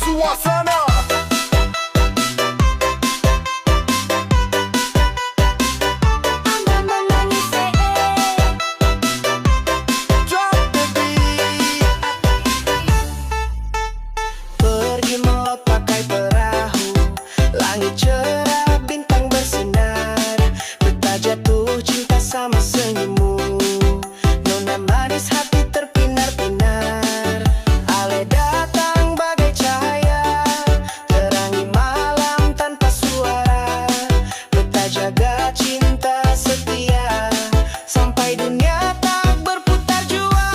suasana. Pergi melaut pakai perahu, langit cerah, bintang bersinar. Betah jatuh cinta sama senyummu, nona manis hati terpinar-pinar. Ale datang bagai cahaya, terangi malam tanpa suara. Betah jaga cinta setia, sampai dunia tak berputar jua.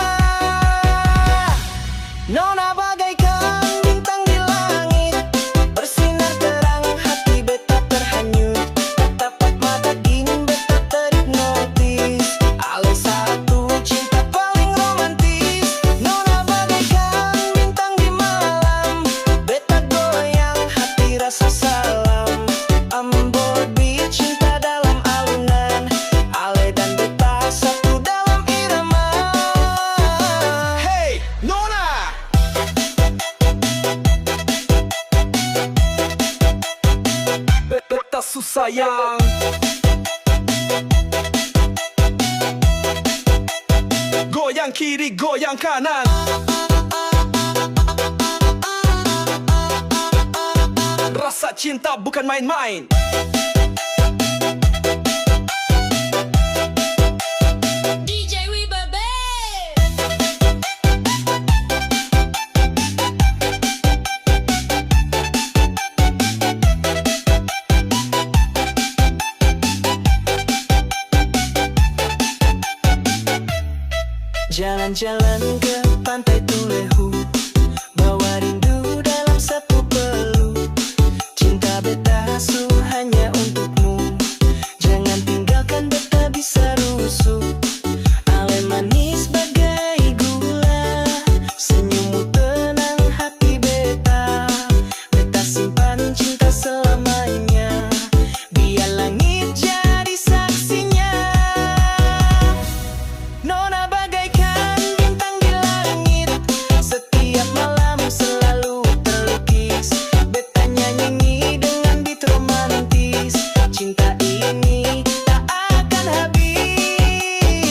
Nona bagaikan bintang di langit, bersinar terang, hati beta terhanyut. Tatap mata ingin beta terhipnotis. Ale satu cinta paling romantis. Nona bagaikan bintang di malam, beta goyang hati rasa salam. Ambon beat cinta dalam alunan, Ale dan beta satu dalam irama. Hey, Nona! Beta susayang. Goyang kiri, goyang kanan. Rasa cinta bukan main-main. DJ Wibabe. Jalan-jalan ke pantai Tulehu, bawa rindu dalam satu peluk. Cinta beta su hanya untukmu, jangan tinggalkan beta bisa rusuh. Ale manis bagai gula, senyummu tenang hati beta. Beta simpan cinta selamanya, biar langit jadi saksinya. Nona bagaikan bintang di langit, setiap malam selalu terlukis. Beta nyanyi dengan beat romantis, cinta ini tak akan habis.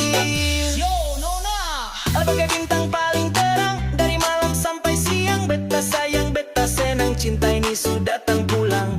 Yo Nona, bagai bintang paling terang, dari malam sampai siang. Beta sayang, beta senang, cinta ini sudah datang pulang.